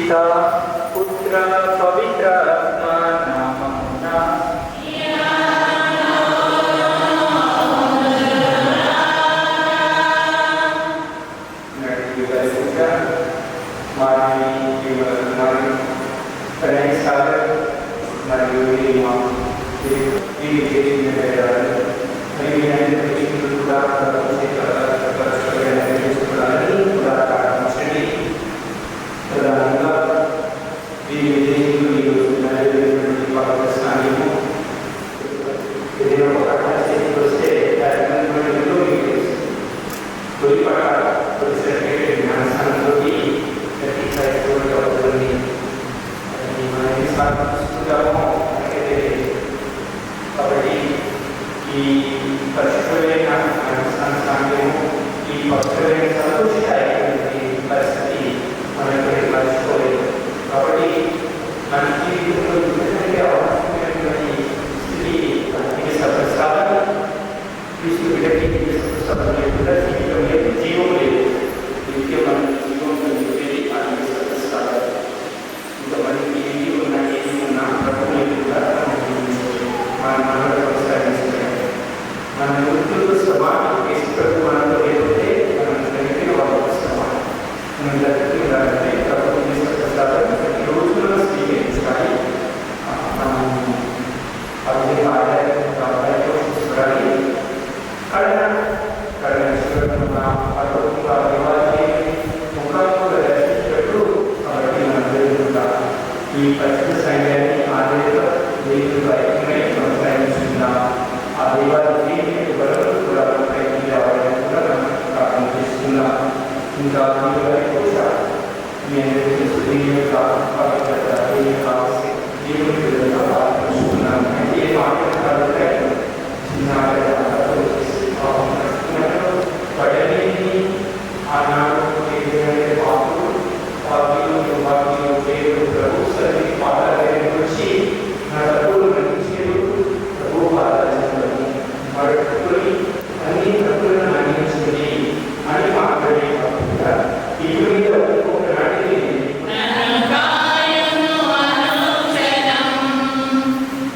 पिता पुत्र पवित्र आत्मा नाममुना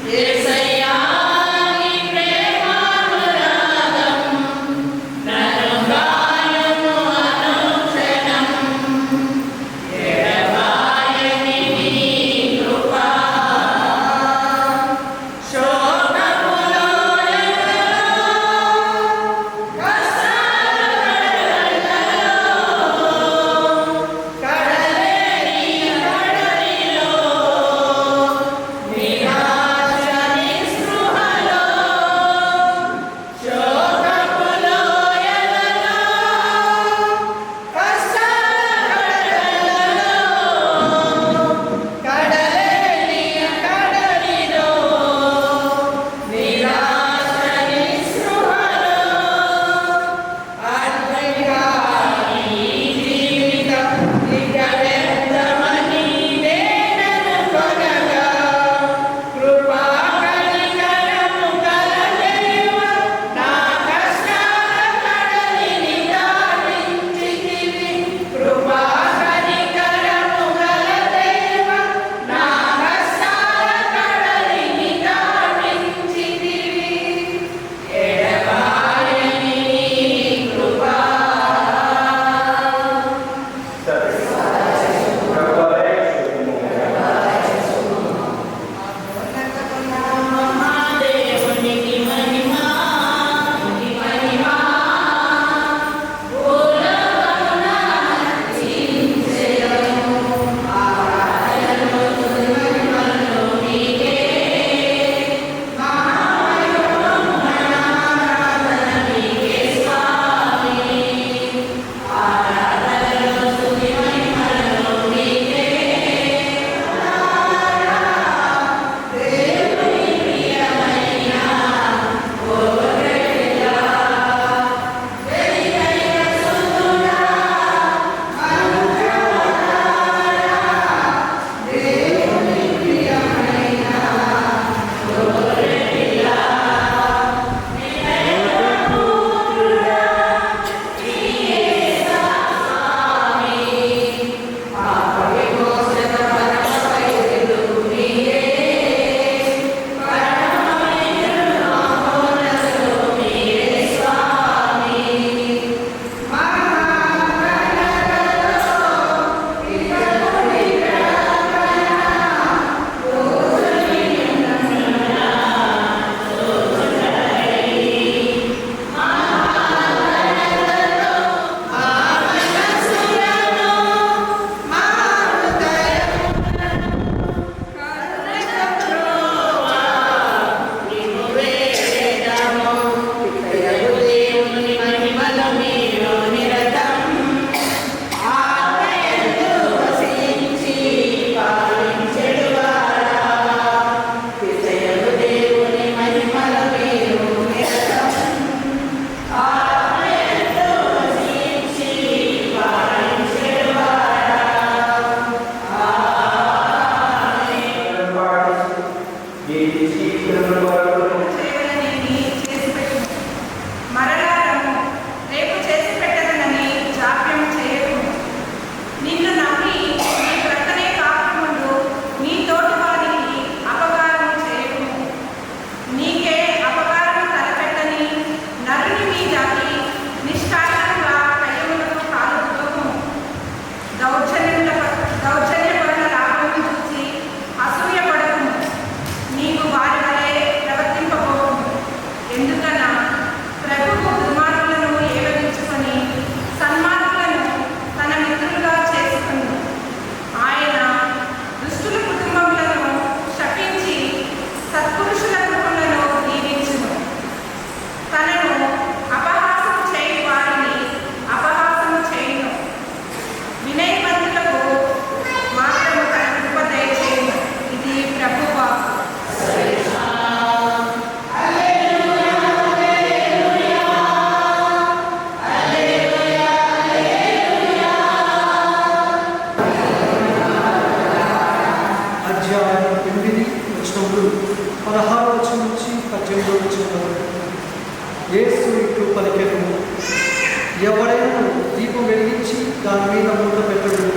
Yes, I am. జీవించి శ్రమల వరకు చేయవలెనని చేసి పెట్టుము. మరలా రమ్ము, రేపు చేసి పెట్టదనని జాప్యం చేయకుము. నిన్ను నమ్మి నీ ప్రక్కనే కాకముందు నీ తోటి వారికి అపకారము చేయకుము. నీకే అపకారము తలపెట్టని నరుని మీదకి నిష్కారణంగా కయ్యములకు కాలు దువ్వకుము. దౌర్జన్యపరుల లాభము చూసి అసూయపడకుము. నీవు వారి వలె ప్రవర్తింపబోకుము. ఎందుకనా ప్రభువు దుర్మార్గులను ఏవగించుకొని సన్మార్గులను తన మిత్రులుగా చేసుకును. ఆయన దుష్టుల కుటుంబములను శపించి సత్పురుషుల కుటుంబములను దీవించును. తనను అపహాసం చేయి వారిని అపహాసము చేయును. వినయవంతులకు మాత్రము తన కృప దయచేయును. ఇది ప్రభువు వాక్కు. అధ్యాయం 8 వచనములు 16 వచనం నుంచి 18 వచనం వరకు. యేసు ఇట్లు పలికెను, ఎవరైనా దీపం వెలిగించి దాని మీద మూత పెట్టడు,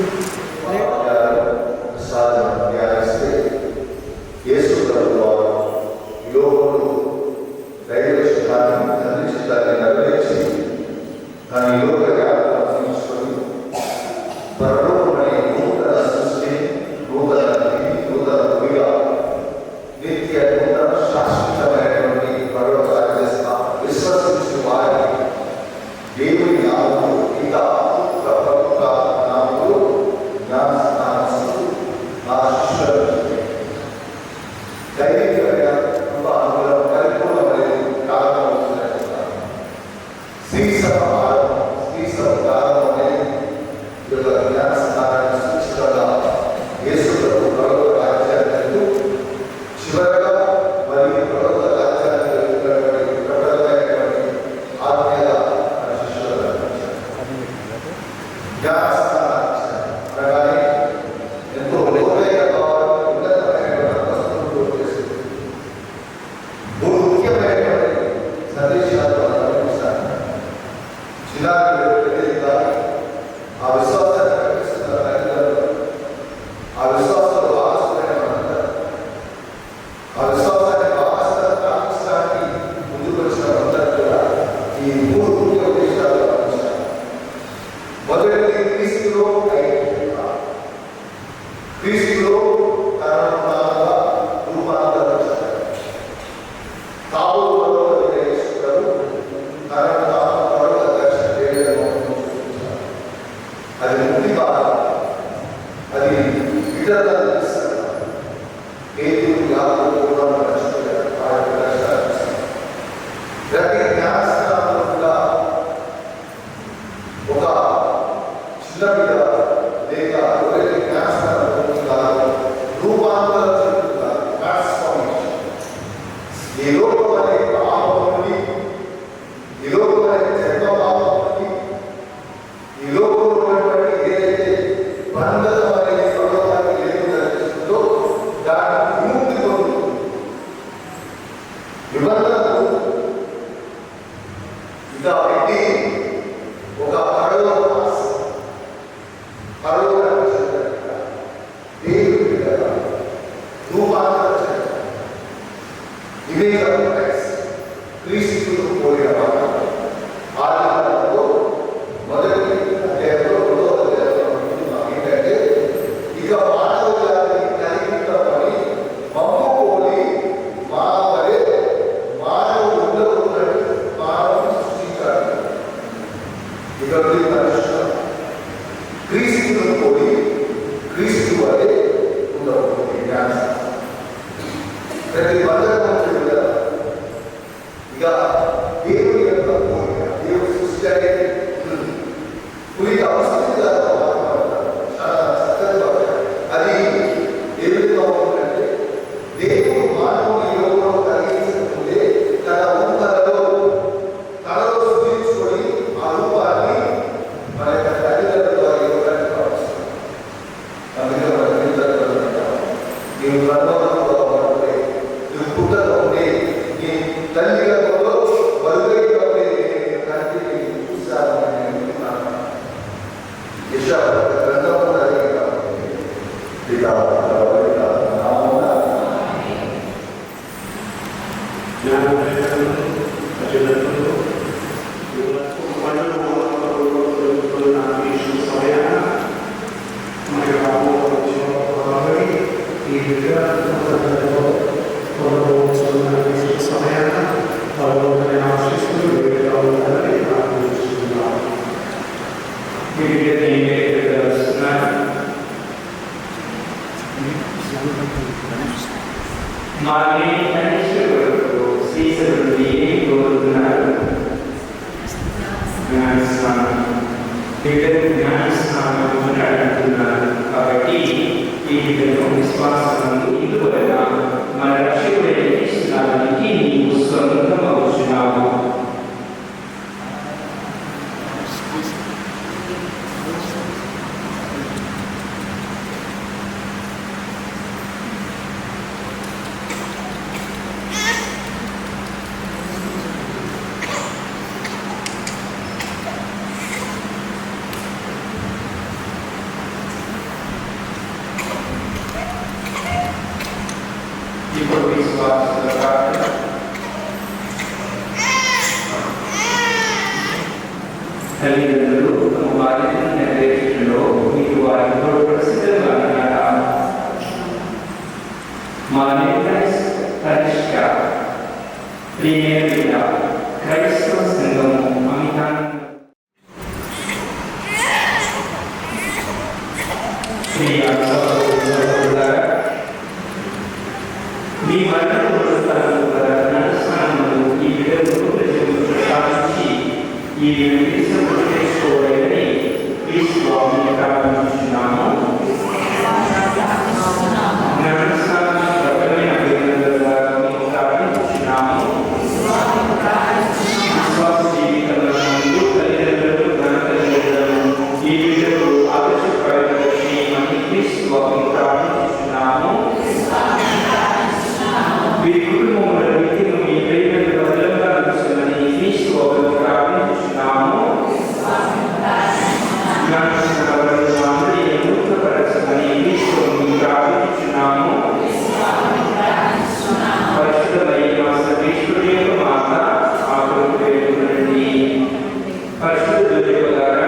కాబట్టి ఈ విశ్వాసం ఇందువలన మన రక్షకుడైన యేసునాథునికి నీవు స్వతంత్రమవుచున్నావు. ఇప్పుడు విశ్వాసంతో ప్రార్థన. తల్లిదండ్రులు తమ బాధ్యతను నెరవేర్చడంలో మీరు వారితో ప్రసిద్ధంగా ఉన్నారా? మా కనిష్ట ప్రియమైన క్రైస్తవ సంఘము అమితానంద మీ మరణము ఈ విధంగా ప్రజలను ప్రసాదించి ఈ దేశం తెలుసుకోవాలని స్వామిని ప్రారంభించున్నాము. విశ్వాస జీవితంలో తల్లిదండ్రులు ఈ విధంగా ఆదర్శపరచమని స్వామిని ప్రారంభించున్నాము. వీరి కుటుంబంలో వ్యక్తిని మీ ప్రేమను బదులుగా ఉంచమని స్వామిని ప్రారంభించున్నాము. నూతనపరచమని స్వామిని ప్రారంభించున్నాము. పరిశుద్ధమైన సర్వేశ్వరుని యొక్క మాత ఆకులు పేర్కొనండి. పరిశుద్ధ ద్వారా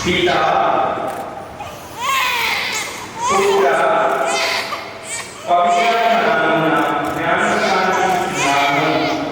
Pitta, Putra, Pavitra Namuna, Jnana Sthana Namu,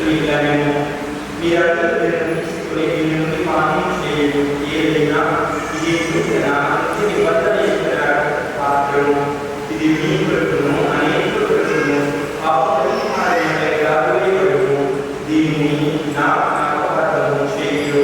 కీర్తనము మీరందరూ తీసుకుని దీని నుండి మాన్యం చేయు ఏదైనా ఇది నిబంధన పాత్రము ఇది మీ కొరకును అనేక కొరకును అపరిహారము దీన్ని నా జ్ఞాపకార్థము చేయు.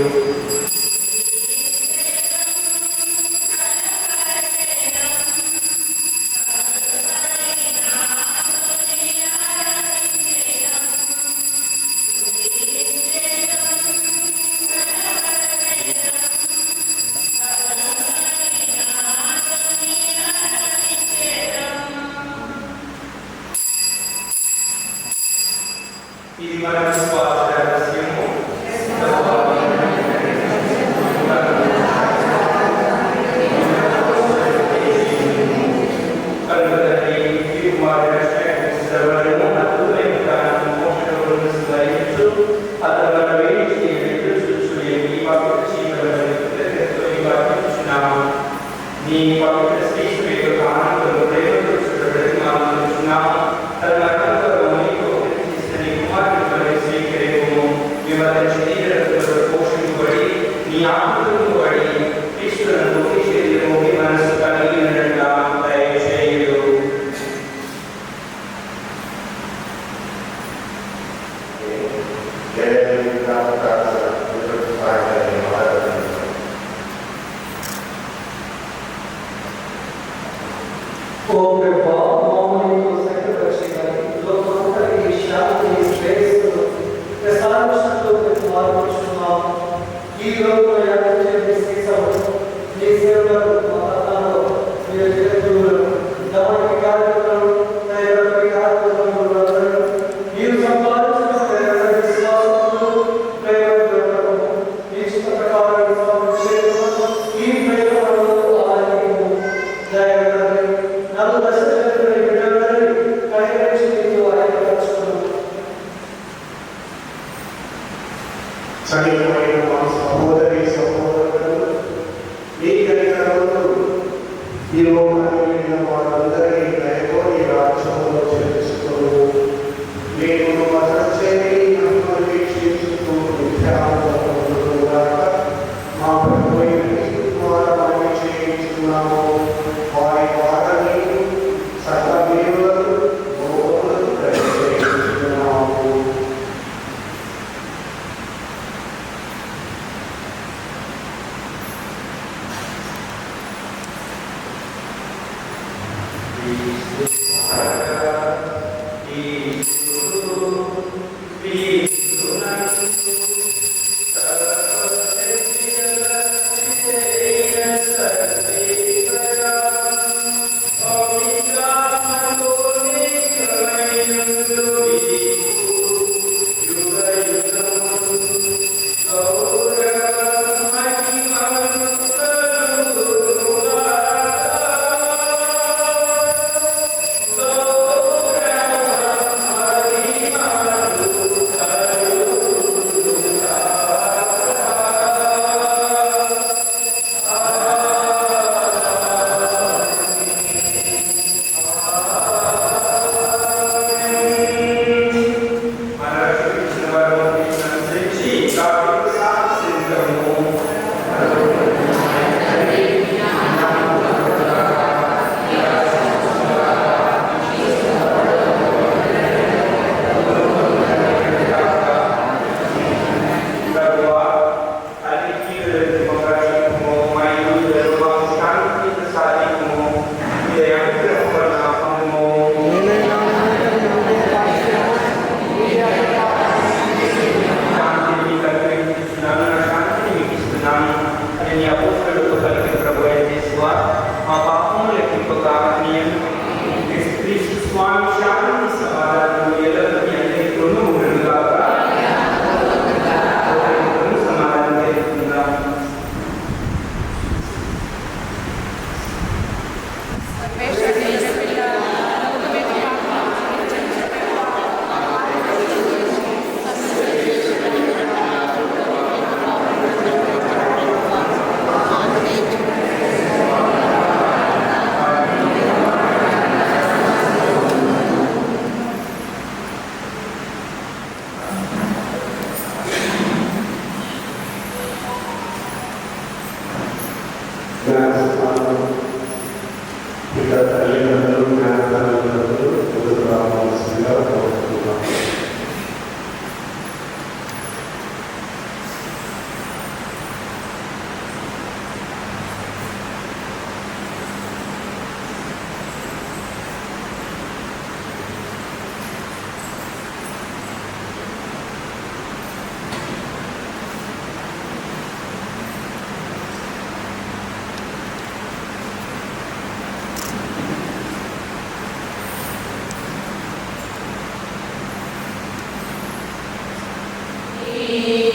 ఇది మన విశ్వాస రహస్యము. నీ పవిత్ర శ్రీకృష్ణ యొక్క ఆనందము ప్రేమతో ప్రతిమానుచున్నాము. పోషించబడి నీ ఆత్మను పడి కృష్ణులను శరీరము మనసు కలిగినట్లుగా దయచేయు. ఓ ప్రభా, మమ్మల్ని సంకటపరిచేయాలి. లోకమంతటికి శాంతి, శ్రేయస్సును ప్రసాదించినట్లు మార్చుకున్నాము. ఈ లోకంలో యాగం చేసే శ్రీసభను నీ సేవలకు మతాలను మీరు జగద్గురువులను దానికి కార్యక్రమాలను మీరు సంపాదించిన ప్రేరణ విశ్వాసములు ప్రేమ ఈ చిత్త ప్రకారం ఈ ప్రేమను ఆలయము దయగలరు నలు దశరథుని బిడ్డలని కనికరించి నీతో ఆయనపరచుకున్నాము. సైనికమైన మా సహోదరి సహోదరులు ఈ కనికరములు ఈ లోకాన్ని వారందరినీ దయతో ఈ రాజ్యంలో చేర్చుకోరు. నేను మతచేరి నమ్మని క్షీణిస్తూ విద్యార్థులుగా మా ప్రభువుని ద్వారా చేయించుకున్నాము. వారి వారిని సకల దేవులను గోవులను దయచేయించుకున్నాము. Gracias.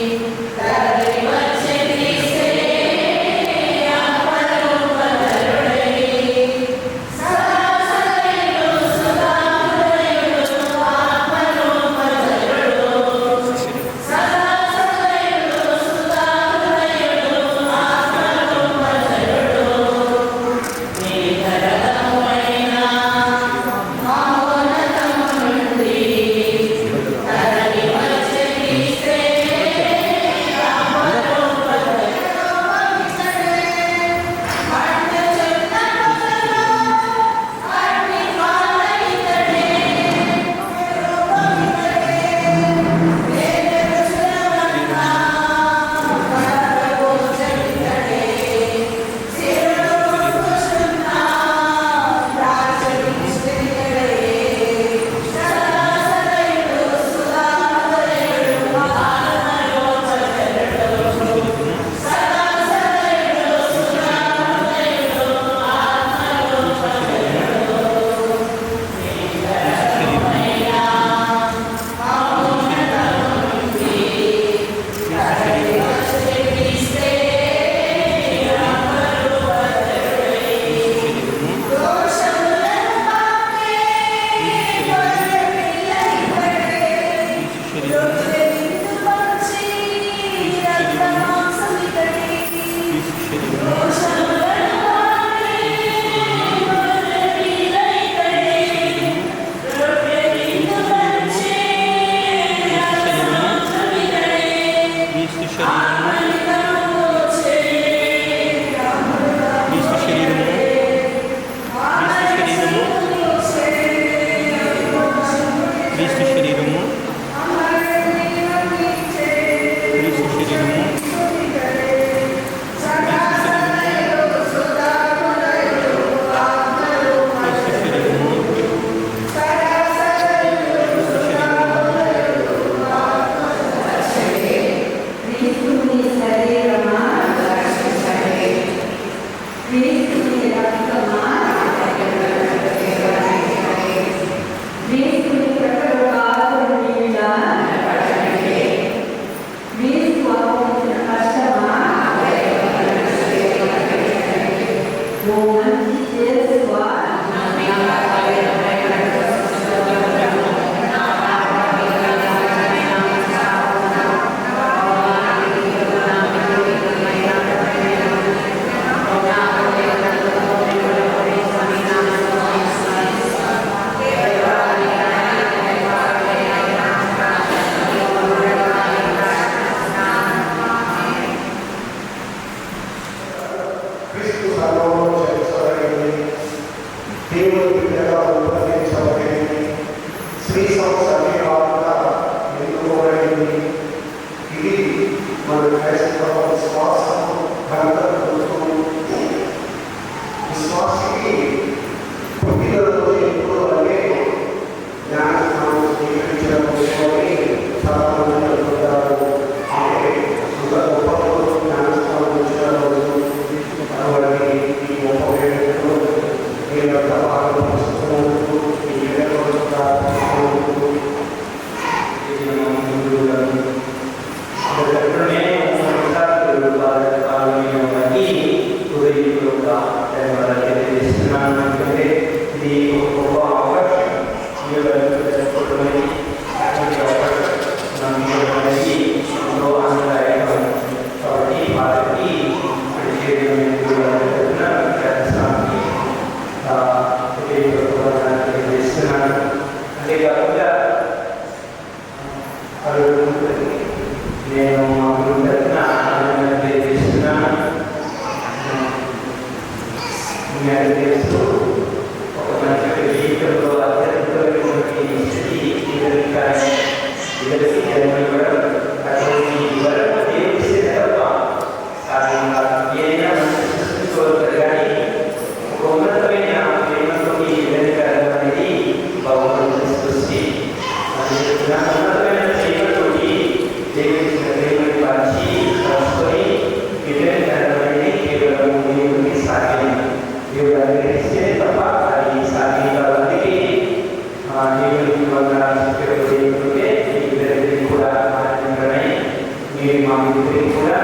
మీరు మా ఇద్దరికి కూడా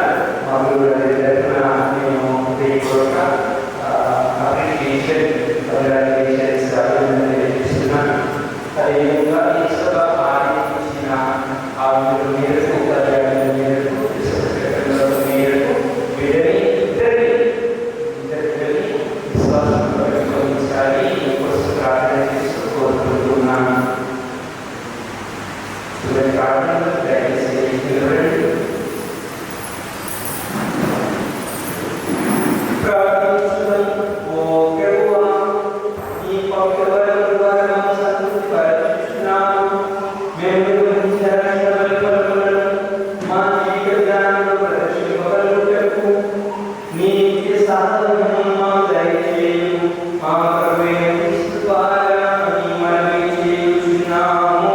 మా గురువు గారి తరఫున నేను హృదయపూర్వక అప్రిషియేషన్ కంగ్రాచులేషన్స్ తెలియజేస్తున్నాను. అదేవిధంగా ఈ సభ ఆలోచించిన ఆ మేరకు మేరకు మేరకు ఇద్దరిని విశ్వాసం పెంపొందించాలి కోసం ప్రార్థన చేస్తూ కోరుకుంటున్నాను. ప్రార్థనలో దయచేసి నిలబడండి. ప్రార్థించుదాం. ఓ ప్రభువా, నీ పవిత్రమైన ద్వారా సంతృప్తి పరచుచున్నాము. మేము నిర్వహించిన రక్షణ ఫలములను మా జీవిత విధానంలో ప్రదర్శింపగలుగుటకు నీ నిత్య సహాయం మాకు దయచేయు. మా ప్రభువైన క్రీస్తు ద్వారా నీ మనవి చేయుచున్నాము.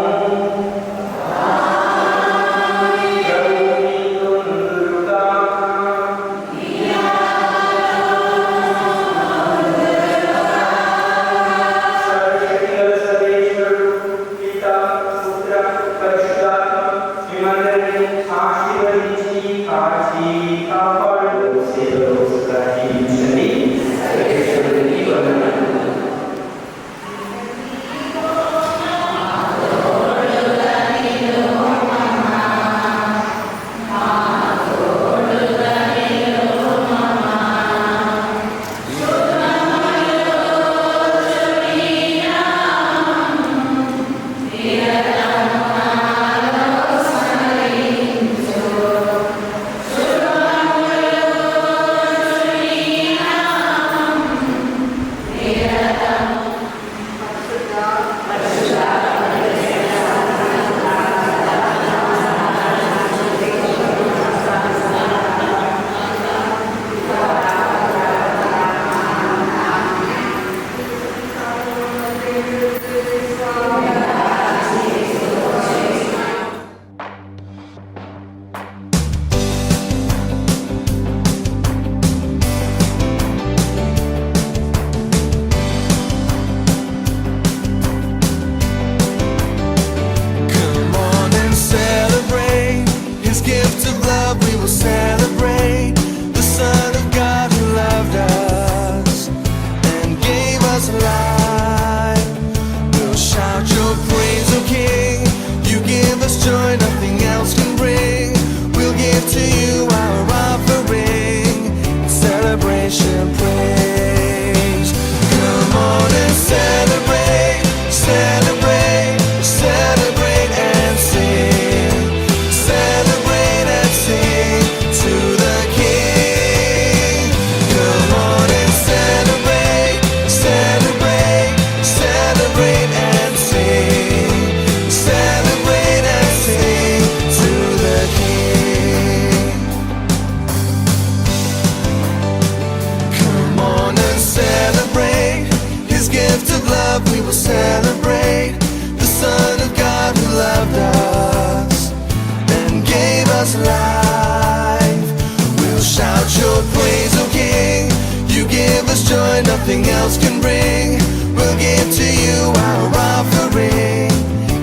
Nothing else can bring. We'll give to you our offering,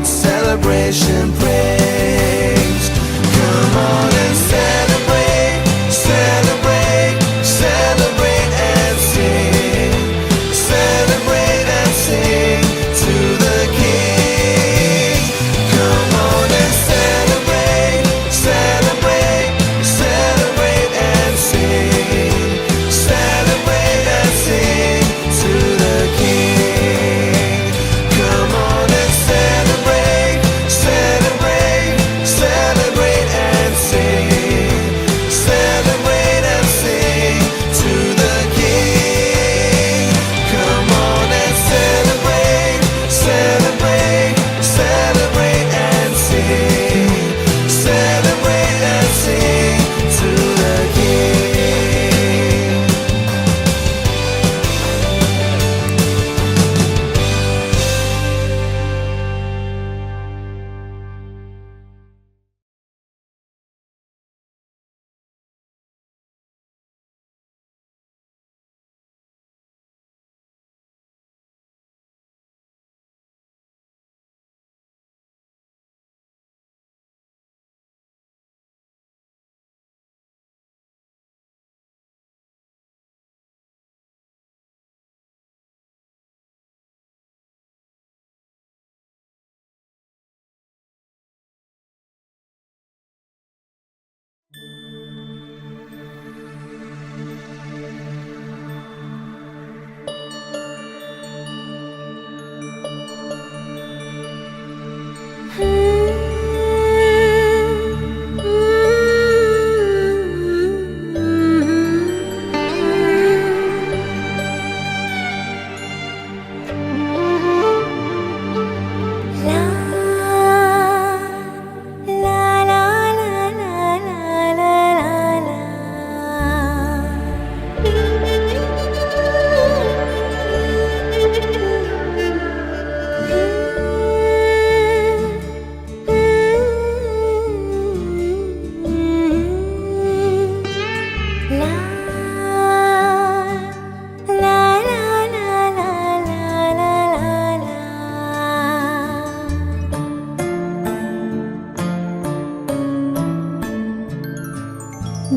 celebration, praise. Come on and celebrate, celebrate, celebrate and sing. Celebrate and sing to the King. Come on and celebrate, celebrate.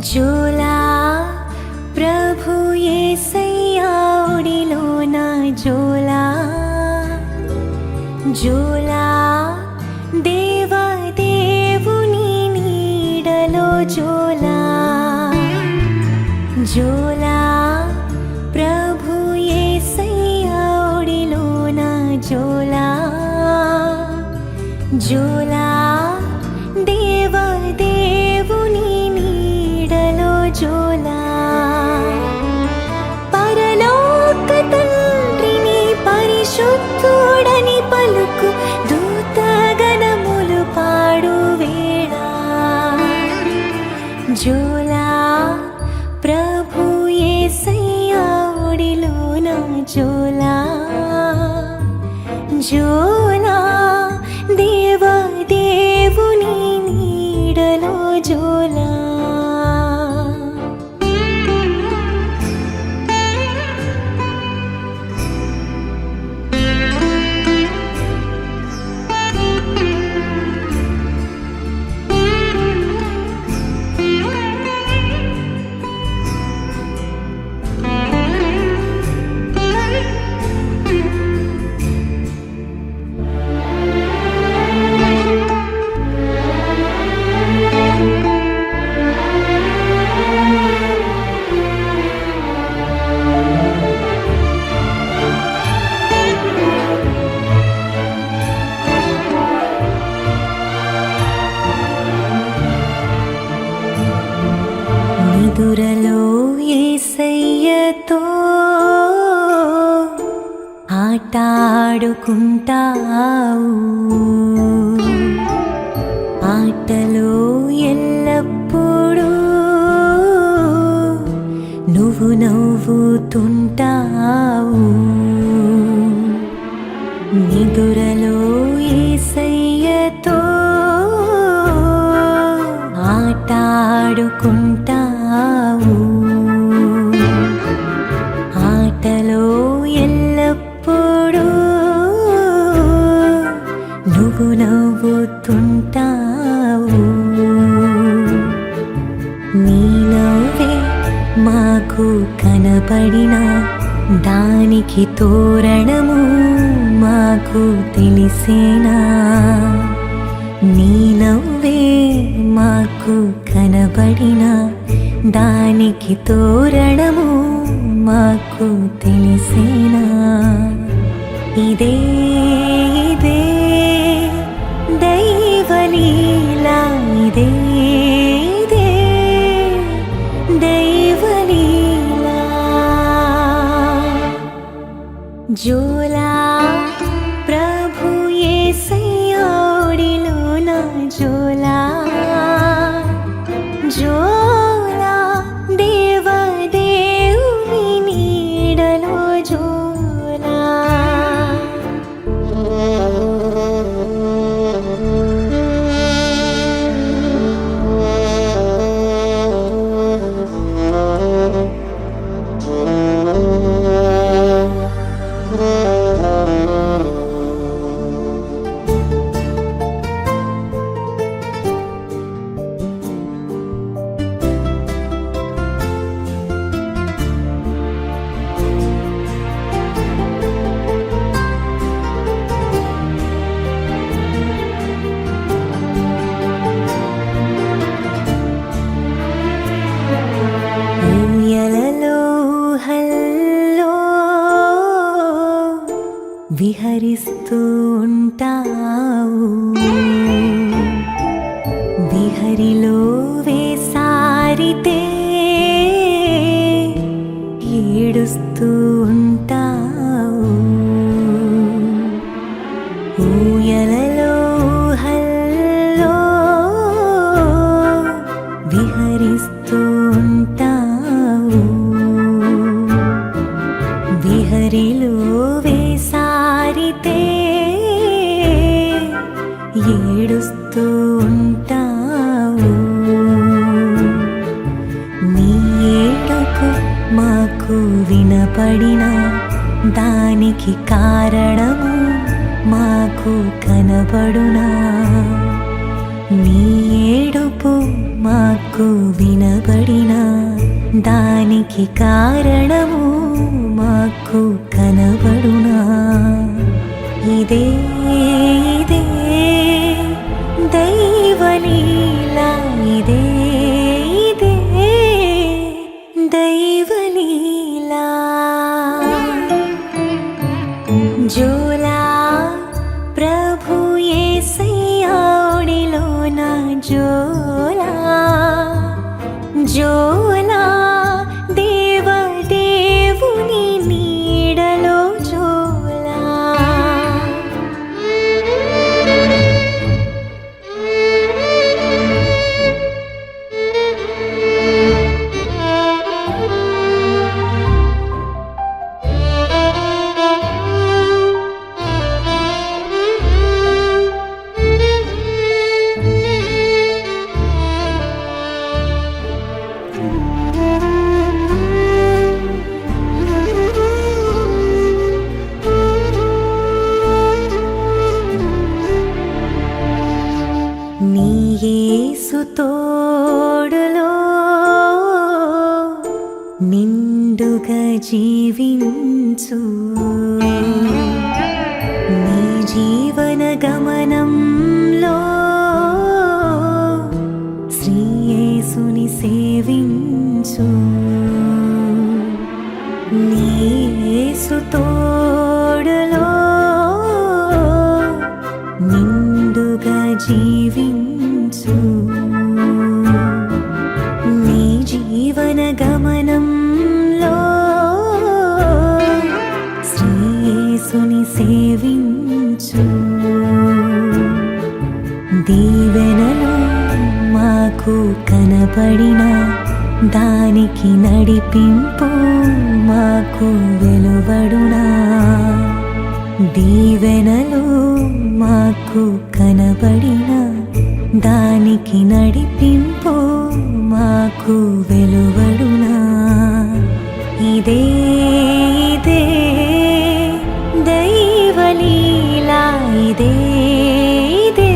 జోలా ప్రభు యేసయ్యా ఒడిలోన జోలా జోలా దేవా దేవుని నీడలో జోలా జోలా ప్రభు యేసయ్యా ఒడిలోన జోలా జోలా దేవా దేవుని నీడలో జోలా పరలోక తండ్రిని పరిశుద్ధుడని పలుకు దూతగణములు పాడు వేళ జోలా ప్రభు యేసయ్యా ఒడిలోన జోలా జోలా దేవా దేవుని నీడలో జోలా నిదురలో యేసయ్యతో ఆటాడుకుంటావు ఆటలో ఎల్లప్పుడూ నువ్వు నవ్వుతుంటావు నిదురలో యేసయ్యతో ఆటాడుకుంటావు ఆటలో ఎల్లప్పుడూ నువ్వు నవ్వుతుంటావు నీ నవ్వే మాకు కనపడిన దానికి తోరణము మాకు తెలిసేనా నీ నవ్వే మాకు కనబడిన దానికి తోరణము మాకు తెలిసేనా ఇదే ఇదే దైవలీలా ఇదే ఇదే దైవలీలా జోలా ప్రభు యేసయ్యా ఒడిలోన జోలా జోలా దేవా దేవుని నీడలో జోలా ఊయలలో హల్లో విహరిస్తూ ఉంటావు విహరిలో వేసారితే ఏడుస్తూ ఉంటావు ఊయలలో హల్లో విహరిస్తూ ఉంటావు విహరిలో వేసారితే ఏడుస్తూ ఉంటావు నీ ఏడుపు మాకు వినపడిన దానికి కారణము మాకు కనబడునా నీ ఏడుపు మాకు వినబడి దానికి కారణము మాకు కనబడునా? ఇదే ఇదే దైవలీలా, ఇదే ఇదే దైవలీలా. జోలా ప్రభు యేసయ్యా ఒడిలోన జోలా, జోలా దేవదేవుని నీడలో జోలా. నీ యేసు తోడులో నిండుగా జీవించు, నీ జీవన గమనంలో శ్రీ యేసుని సేవించు. నీ యేసు తోడులో నిండుగా జీవించు, నీ జీవన గమనంలో శ్రీ యేసుని సేవించు. దీవెనలు మాకు కనపడిన దానికి నడిపింపు మాకు వెలువడునా? దీవెనలు మాకు కనబడిన దానికి నడిపింపు మాకు వెలువడునా? ఇదే ఇదే దైవలీలా, ఇదే ఇదే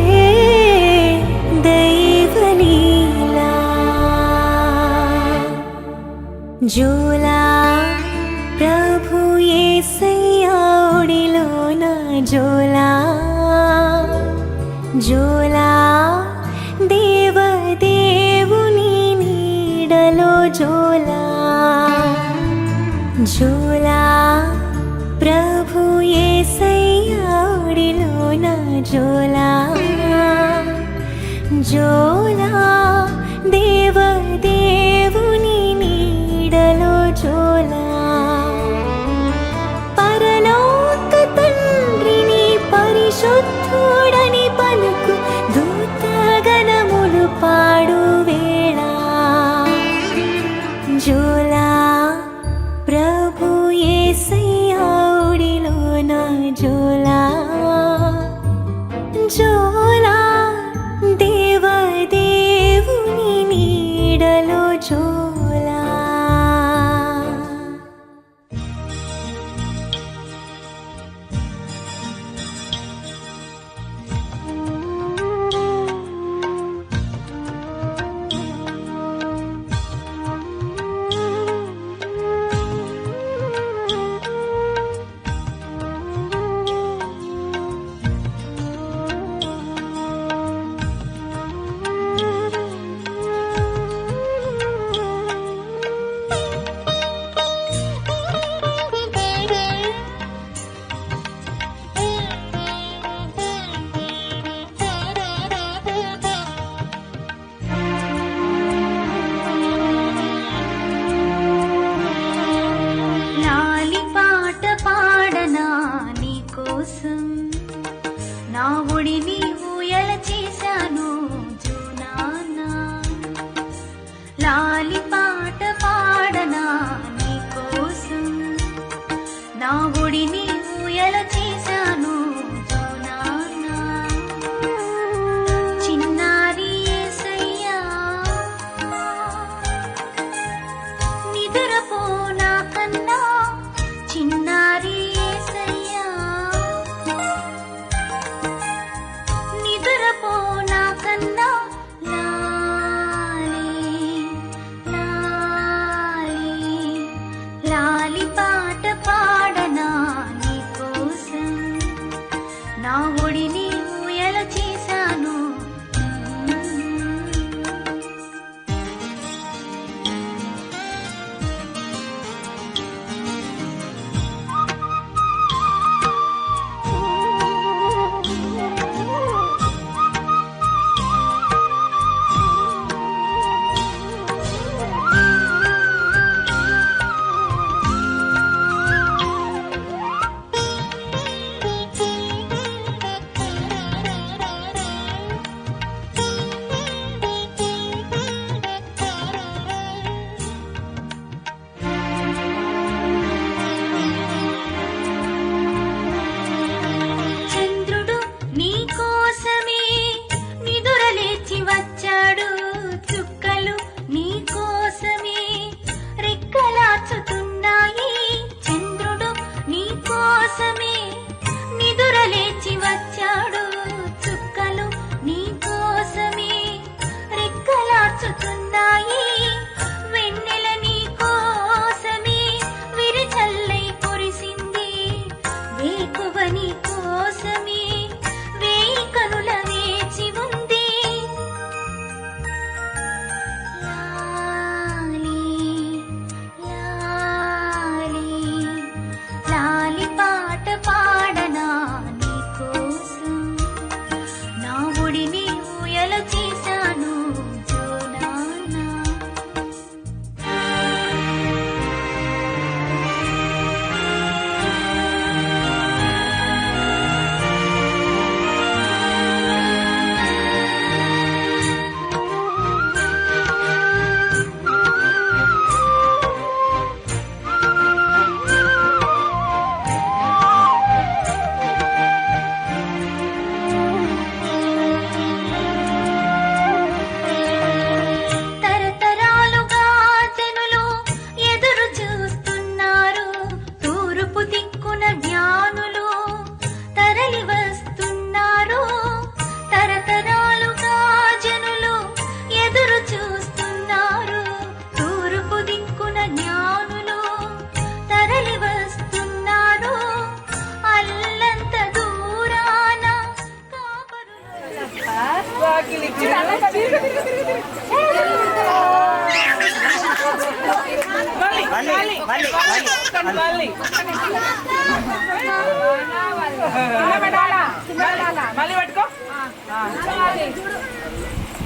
దైవలీలా. జోలా ప్రభు యేసయ్యా ఒడిలోన జోలా, జోలా దేవదేవుని నీడలో జోలా. జోలా ప్రభు యేసయ్యా ఒడిలోన జోలా, జోలా దేవదేవుని నీడలో జోలా. పరలోక తండ్రిని పరిశుద్ధుడని పలుకు దూతగణములు పాడు వేళ. జోలా ప్రభు యేసయ్యా ఒడిలోన జోలా, జోలా దేవదేవుని నీడలో జోలా. మళ్ళీ పట్టుకో.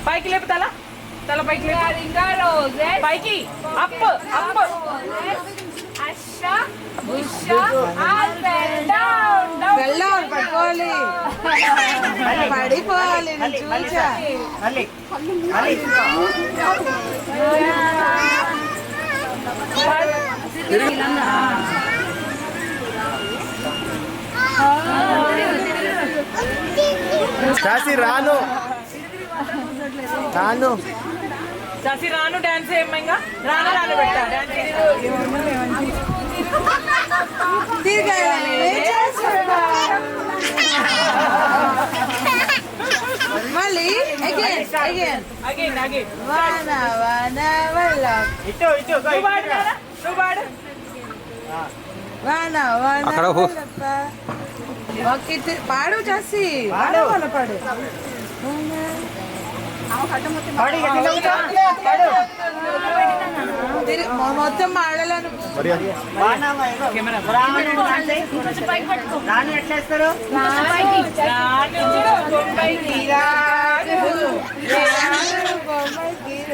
పైకి లేపు తల, తల పైకి లేపు, పైకి అప్ అప్. పట్టుకోవాలి, పడిపోవాలి. చూసా చాసి రాను రాను చాసి రాను డాన్స్ ఏమైనా రాను రాను పెట్టా డాన్స్ మళ్ళీ అగైన్ అగైన్ అగైన్ అగైన్. వాన వాన వల్ల నువ్వు పాడు నాన్న, నువ్వు పాడు. వాన వాన అక్కడ పో. పాడు చేసి పాడు పాడు మొత్తం ఆడాలను.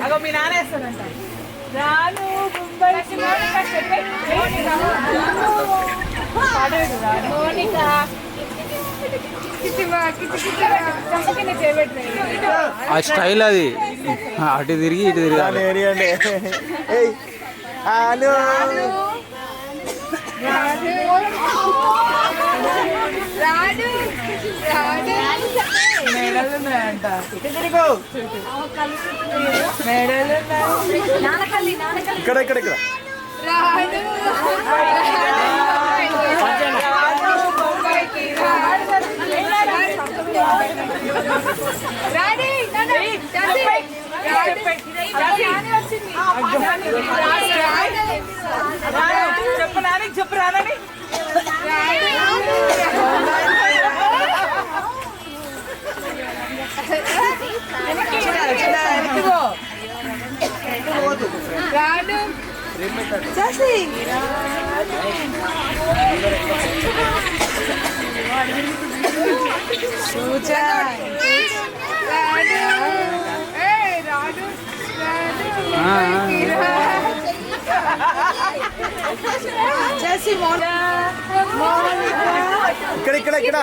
అగో మీ నాన్న వేస్తాడంట. రాను ముంబై ఆ స్టైల్ అది అటు తిరిగి ఇటు తిరిగి మేడలు ఉన్నాయంట, మేడలు ఇక్కడ ఇక్కడ ఇక్కడ చెప్పు నాని, చెప్పు రానని. చేసి చూచా చేసి ఇక్కడ ఇక్కడ ఇక్కడ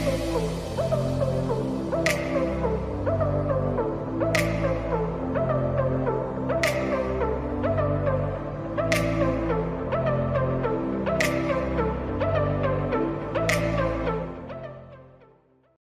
ఓ